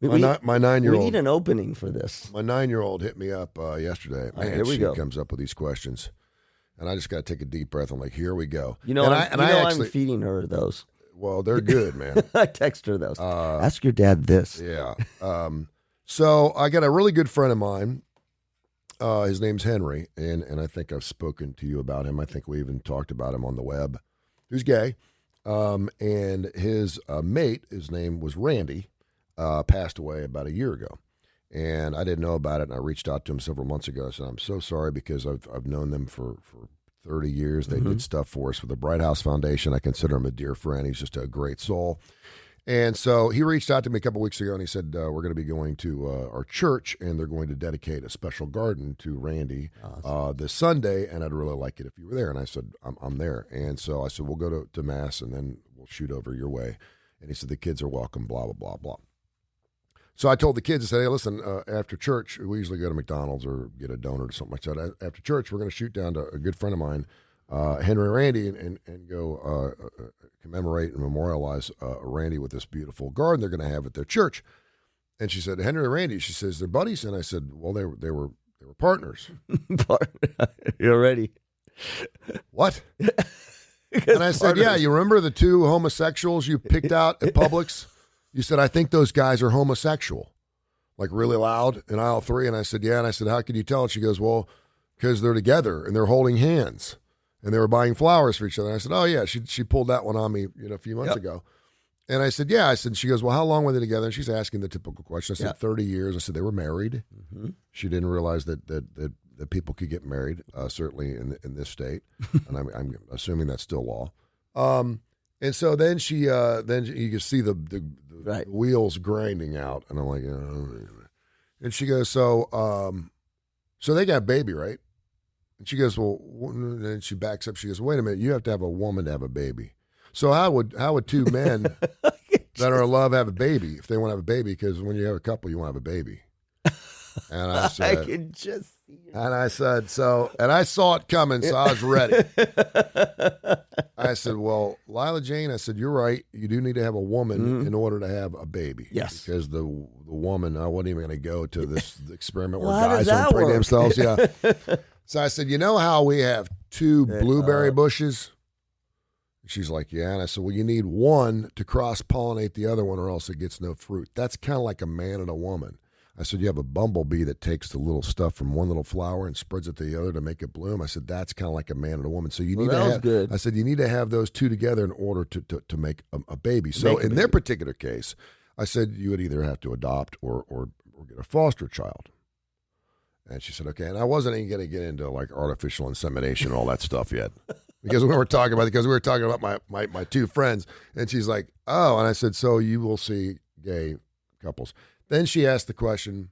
My 9-year-old. We need an opening for this. My 9-year-old hit me up yesterday. Right, here we she go. comes up with these questions, and I just got to take a deep breath. I'm like, here we go. I'm feeding her those. Well, they're good, man. I text her those. Ask your dad this. Yeah. So I got a really good friend of mine. His name's Henry, and I think I've spoken to you about him. I think we even talked about him on the web. Who's gay. And his mate, his name was Randy, passed away about a year ago. And I didn't know about it, and I reached out to him several months ago. I said, I'm so sorry because I've known them for 30 years. They did stuff for us for the Bright House Foundation. I consider him a dear friend. He's just a great soul. And so he reached out to me a couple weeks ago, and he said, we're going to be going to our church, and they're going to dedicate a special garden to Randy this Sunday, and I'd really like it if you were there. And I said, I'm there. And so I said, we'll go to Mass, and then we'll shoot over your way. And he said, the kids are welcome, blah, blah, blah, blah. So I told the kids, I said, hey, listen, after church, we usually go to McDonald's or get a donut or something like that. After church, we're going to shoot down to a good friend of mine, Henry Randy, and go commemorate and memorialize Randy with this beautiful garden they're going to have at their church. And she said, Henry and Randy, she says, they're buddies? And I said, well, they were partners. You're ready. What? And I said, yeah, you remember the two homosexuals you picked out at Publix? You said, I think those guys are homosexual, like really loud in aisle 3. And I said, yeah. And I said, how could you tell? And she goes, well, because they're together and they're holding hands and they were buying flowers for each other. And I said, oh, yeah, she pulled that one on me a few months ago. And I said, yeah. I said, she goes, well, how long were they together? And she's asking the typical question. I said, 30 years. I said, they were married. Mm-hmm. She didn't realize that people could get married, certainly in this state. And I'm assuming that's still law. And so then then you can see the wheels grinding out, and I'm like, and she goes, so they got a baby, right? And she goes, well, and then she backs up. She goes, wait a minute, you have to have a woman to have a baby. So how would two men that are in love have a baby if they want to have a baby? Because when you have a couple, you want to have a baby. And I said, I can just see it. And I said, and I saw it coming, so I was ready. I said, well, Lila Jane, I said, you're right. You do need to have a woman in order to have a baby. Yes. Because the woman, I wasn't even going to go to this experiment where Well, guys don't pregnant themselves. Yeah. So I said, you know how we have two blueberry bushes? She's like, yeah. And I said, well, you need one to cross-pollinate the other one or else it gets no fruit. That's kind of like a man and a woman. I said, you have a bumblebee that takes the little stuff from one little flower and spreads it to the other to make it bloom. I said, that's kind of like a man and a woman. So you need to have, good. I said, you need to have those two together in order to make a baby. So in their particular case, I said, you would either have to adopt or get a foster child. And she said, okay. And I wasn't even going to get into like artificial insemination and all that stuff yet. Because we were talking about my two friends. And she's like, oh. And I said, so you will see gay couples. Then she asked the question,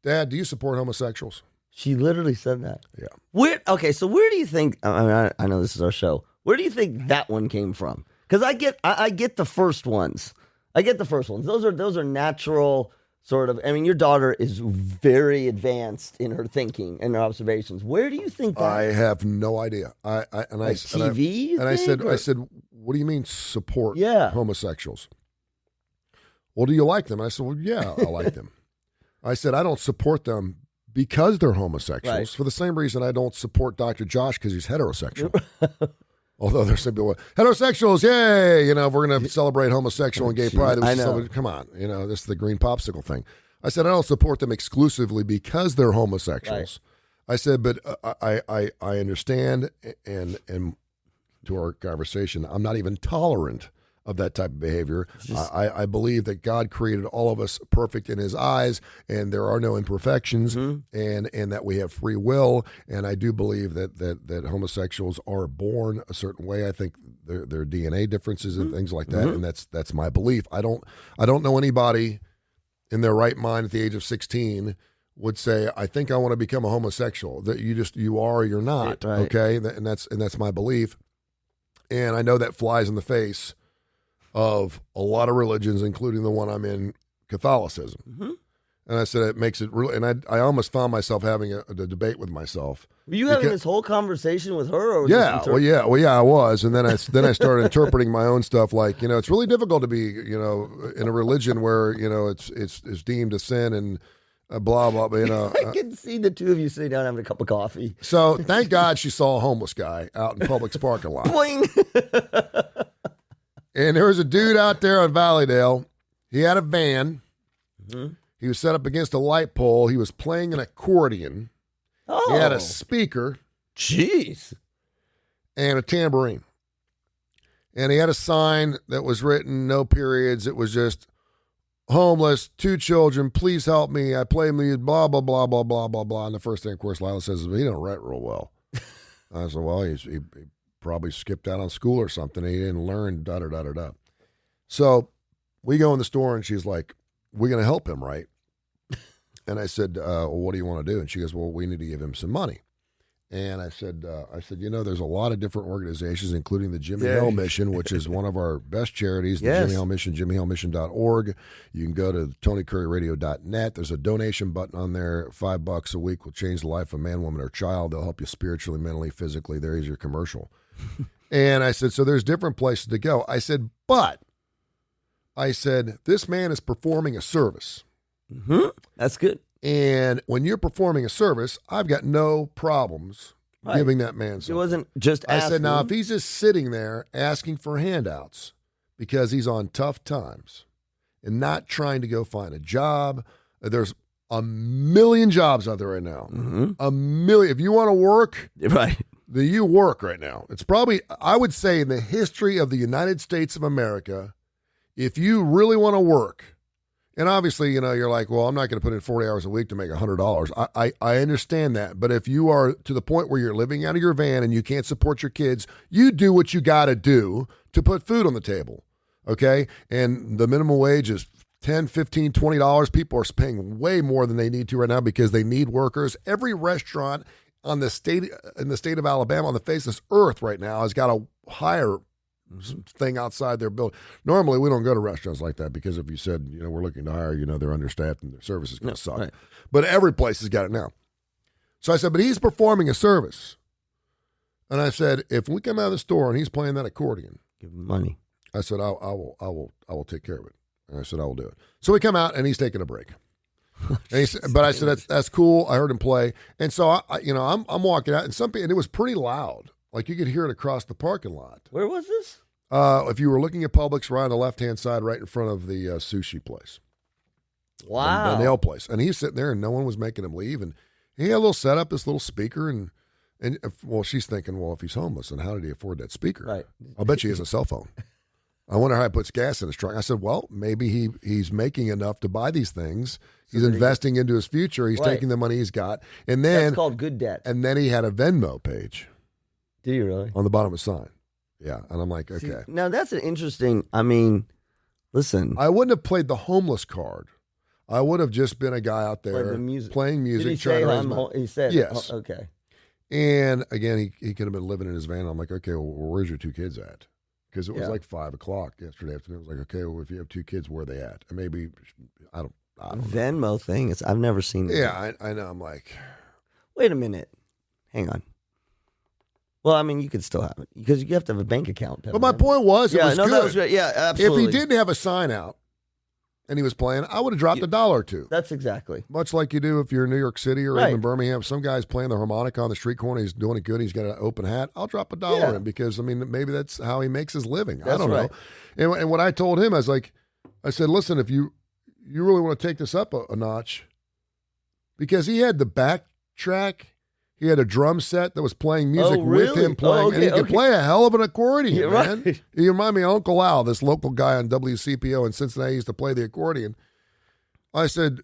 Dad, do you support homosexuals? She literally said that. Yeah. Okay, so where do you think, I know this is our show, where do you think that one came from? Because I get the first ones. Those are natural sort of, I mean, your daughter is very advanced in her thinking and her observations. Where do you think that? I have no idea. TV? I said, what do you mean support homosexuals? Well, do you like them? I said, well, yeah, I like them. I said, I don't support them because they're homosexuals for the same reason I don't support Dr. Josh because he's heterosexual. Although there's some people, heterosexuals, yay! If we're going to celebrate homosexual and gay pride, come on, this is the green popsicle thing. I said, I don't support them exclusively because they're homosexuals. Right. I said, but I understand, and to our conversation, I'm not even tolerant of that type of behavior. I believe that God created all of us perfect in his eyes, and there are no imperfections, and that we have free will. And I do believe that homosexuals are born a certain way. I think there are DNA differences and things like that, and that's my belief. I don't know anybody in their right mind at the age of 16 would say, I think I want to become a homosexual. That you are or you're not. Right. Okay. And that's my belief. And I know that flies in the face of a lot of religions, including the one I'm in, Catholicism. And I said, it makes it really, and I almost found myself having a debate with myself. Were you having this whole conversation with her? Or yeah, I was. And then I started interpreting my own stuff like, it's really difficult to be, in a religion where, it's deemed a sin and blah, blah, blah, I can see the two of you sitting down having a cup of coffee. So thank God she saw a homeless guy out in Publix parking lot. Boing. And there was a dude out there on Valleydale. He had a van. Mm-hmm. He was set up against a light pole. He was playing an accordion. Oh. He had a speaker. Jeez. And a tambourine. And he had a sign that was written, no periods. It was just, homeless, 2 children, please help me. I play music, blah, blah, blah, blah, blah, blah, blah. And the first thing, of course, Lila says, he don't write real well. I said, well, he probably skipped out on school or something. He didn't learn, da-da-da-da-da. So we go in the store, and she's like, we're going to help him, right? And I said, well, what do you want to do? And she goes, well, we need to give him some money. And I said, there's a lot of different organizations, including the Jimmy Hill Mission, which is one of our best charities, the Jimmy Hill Mission, jimmyhillmission.org. You can go to TonyCurryRadio.net. There's a donation button on there. $5 a week will change the life of a man, woman, or child. They'll help you spiritually, mentally, physically. There's your commercial. And I said, so there's different places to go. I said, this man is performing a service. Mm-hmm. That's good. And when you're performing a service, I've got no problems giving that man something. He wasn't just asking. I said, now, if he's just sitting there asking for handouts because he's on tough times and not trying to go find a job, there's a million jobs out there right now. Mm-hmm. A million. If you want to work, right, you work right now. It's probably, I would say, in the history of the United States of America, if you really want to work, and obviously, you're like, well, I'm not going to put in 40 hours a week to make $100. I understand that. But if you are to the point where you're living out of your van and you can't support your kids, you do what you got to do to put food on the table, okay? And the minimum wage is $10, $15, $20. People are paying way more than they need to right now because they need workers. Every restaurant in the state of Alabama, on the face of this earth right now, has got a higher thing outside their building. Normally, we don't go to restaurants like that because if you said, we're looking to hire, they're understaffed and their service is going to suck. Right. But every place has got it now. So I said, but he's performing a service. And I said, if we come out of the store and he's playing that accordion, give him money. I said, I will take care of it. And I said, I will do it. So we come out and he's taking a break. And but I said, that's cool. I heard him play. And so I'm walking out and it was pretty loud. Like you could hear it across the parking lot. Where was this? If you were looking at Publix, right on the left-hand side, right in front of the sushi place. Wow. The nail place. And he's sitting there and no one was making him leave. And he had a little setup, this little speaker. And she's thinking, well, if he's homeless, then how did he afford that speaker? Right. I'll bet you he has a cell phone. I wonder how he puts gas in his truck. I said, well, maybe he's making enough to buy these things. He's investing into his future. He's taking the money he's got. And then that's called good debt. And then he had a Venmo page. Did you really? On the bottom of his sign. Yeah. And I'm like, okay. See, now that's an interesting, listen. I wouldn't have played the homeless card. I would have just been a guy out there playing music. Did he say he said, yes. Okay. And again, he could have been living in his van. I'm like, okay, well, where's your 2 kids at? Because it was like 5 o'clock yesterday afternoon. It was like, okay, well, if you have 2 kids, where are they at? And maybe, I don't Venmo know. thing, I've never seen it. Yeah, I know. I'm like. Wait a minute. Hang on. Well, you could still have it because you have to have a bank account. But my point was, it was good. That was right. Yeah, absolutely. If he didn't have a sign out and he was playing, I would have dropped $1 or $2. That's exactly. Much like you do if you're in New York City or even Birmingham. Some guy's playing the harmonica on the street corner. He's doing it good. He's got an open hat. I'll drop $1 in because, maybe that's how he makes his living. I don't know. And what I told him, I said, listen, if you really want to take this up a notch, because he had the backtrack. He had a drum set that was playing music with him playing, and he could play a hell of an accordion, man. Right. He reminded me of Uncle Al, this local guy on WCPO in Cincinnati. He used to play the accordion. I said,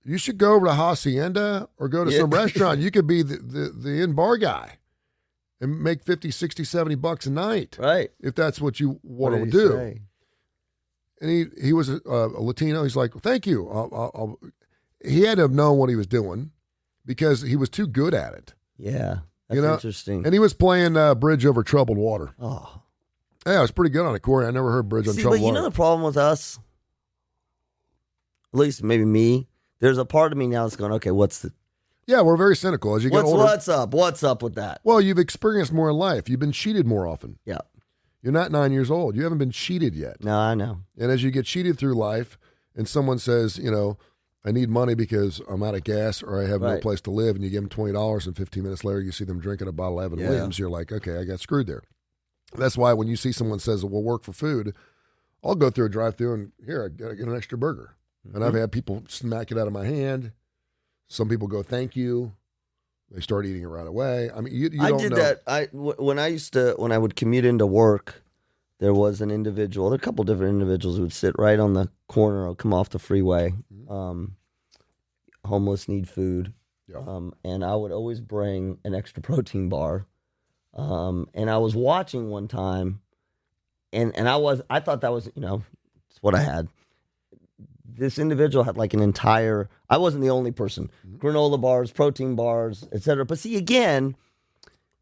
you should go over to Hacienda or go to some restaurant. You could be the in-bar guy and make 50, 60, 70 bucks a night. Right. If that's what you want to do. Say? And he was a Latino. He's like, thank you. He had to have known what he was doing. Because he was too good at it. Yeah, that's interesting. And he was playing Bridge Over Troubled Water. Oh. Yeah, it was pretty good on accordion. I never heard Bridge on Troubled Water. But the problem with us, at least maybe me, there's a part of me now that's going, okay, Yeah, we're very cynical. As you get older, what's up with that? well, you've experienced more in life. You've been cheated more often. Yeah. You're not 9 years old. You haven't been cheated yet. No, I know. And as you get cheated through life and someone says, I need money because I'm out of gas or I have no place to live, and you give them $20 and 15 minutes later you see them drinking a bottle of Evan Williams, you're like, okay, I got screwed there. That's why when you see someone says, we'll work for food, I'll go through a drive-through and here, I got to get an extra burger. Mm-hmm. And I've had people smack it out of my hand. Some people go, thank you. They start eating it right away. I mean, you don't know. I did that. When I would commute into work, there was a couple different individuals who would sit right on the corner or come off the freeway. Homeless, need food. Yeah. And I would always bring an extra protein bar. And I was watching one time, and I thought that was, it's what I had. This individual had like an entire, I wasn't the only person, granola bars, protein bars, etc. But see, again,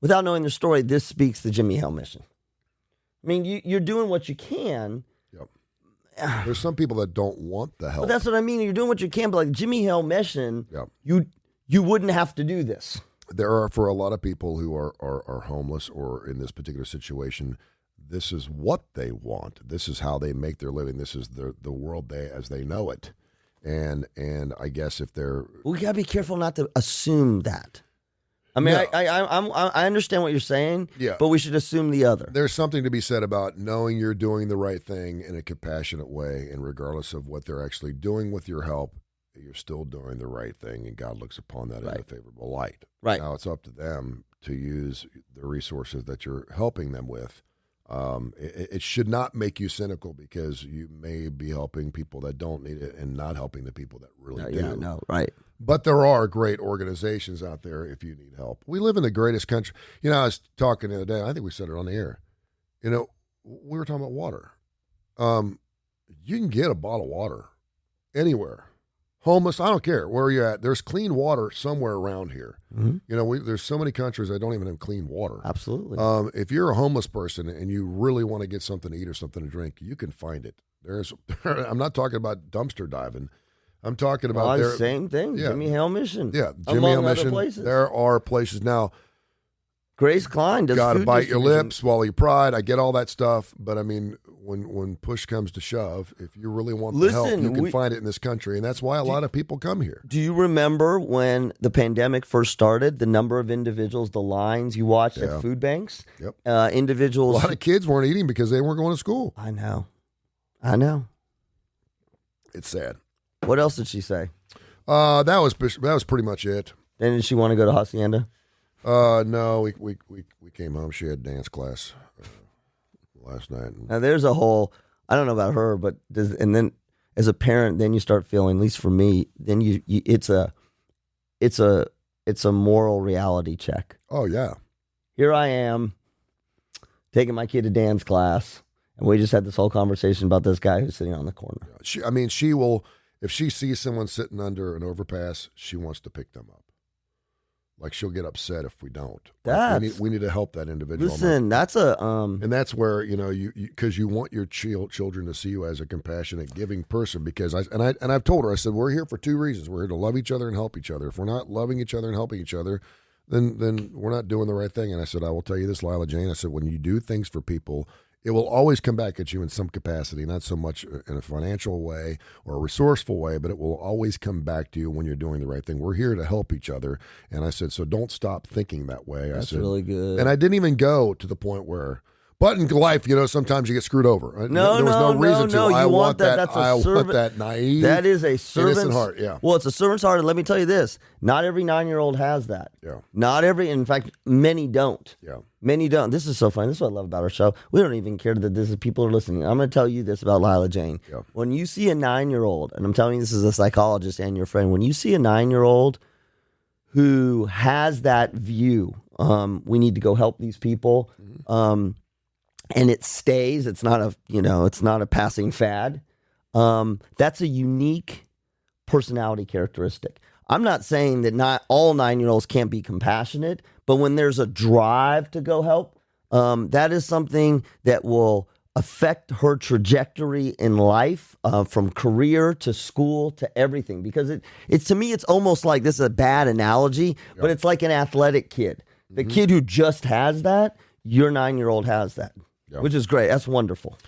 without knowing the story, this speaks to Jimmy Hill mission. I mean, you're doing what you can. Yep. There's some people that don't want the help. But that's what I mean. You're doing what you can, but like Jimmy Hill mission, you wouldn't have to do this. There are, for a lot of people who are homeless or in this particular situation, this is what they want. This is how they make their living. This is the world as they know it. And I guess if they're... We got to be careful not to assume that. I mean, no. I understand what you're saying, but we should assume the other. There's something to be said about knowing you're doing the right thing in a compassionate way, and regardless of what they're actually doing with your help, you're still doing the right thing, and God looks upon that in a favorable light. Right. Now, it's up to them to use the resources that you're helping them with. It should not make you cynical because you may be helping people that don't need it and not helping the people that really do. Yeah, no, right. But there are great organizations out there if you need help. We live in the greatest country. I was talking the other day, I think we said it on the air. We were talking about water. You can get a bottle of water anywhere. Homeless, I don't care where you're at. There's clean water somewhere around here. Mm-hmm. There's so many countries that don't even have clean water. Absolutely. If you're a homeless person and you really want to get something to eat or something to drink, you can find it. I'm not talking about dumpster diving. I'm talking about the same thing. Yeah. Jimmy Hill Mission. Yeah, Jimmy Hill Mission. Places. There are places now. Grace Klein does. Got to bite your lip, swallow your pride. I get all that stuff, but I mean, when push comes to shove, if you really want the help, you can find it in this country, and that's why a lot of people come here. Do you remember when the pandemic first started? The number of individuals, the lines you watched at food banks. Yep. Individuals. A lot of kids weren't eating because they weren't going to school. I know. It's sad. What else did she say? That was pretty much it. And did she want to go to Hacienda? No, we came home. She had dance class last night. Now there's a whole, I don't know about her, but and then as a parent, then you start feeling, at least for me, then it's a moral reality check. Oh yeah. Here I am taking my kid to dance class, and we just had this whole conversation about this guy who's sitting on the corner. She will, if she sees someone sitting under an overpass, she wants to pick them up. Like she'll get upset if we don't. We need to help that individual. Listen, that's a and that's where because you want your children to see you as a compassionate, giving person. Because I've told her, I said, we're here for two reasons. We're here to love each other and help each other. If we're not loving each other and helping each other, then we're not doing the right thing. And I said, I will tell you this, Lila Jane. I said, when you do things for people, it will always come back at you in some capacity, not so much in a financial way or a resourceful way, but it will always come back to you when you're doing the right thing. We're here to help each other. And I said, so don't stop thinking that way. That's really good. And I didn't even go to the point where, but in life, sometimes you get screwed over. There was no reason to. I want that. I want that naive. That is a servant's innocent heart. Yeah. Well, it's a servant's heart. And let me tell you this: not every 9-year-old has that. Yeah. Not every. In fact, many don't. Yeah. Many don't. This is so funny. This is what I love about our show. We don't even care that people are listening. I'm going to tell you this about Lila Jane. Yeah. When you see a 9-year-old, and I'm telling you this as a psychologist and your friend, when you see a 9-year-old who has that view, we need to go help these people. And it stays. It's not a passing fad. That's a unique personality characteristic. I'm not saying that not all 9-year-olds can't be compassionate, but when there's a drive to go help, that is something that will affect her trajectory in life, from career to school to everything. Because it's to me, it's almost like, this is a bad analogy, but it's like an athletic kid. The kid who just has that, your 9-year-old has that, which is great. That's wonderful.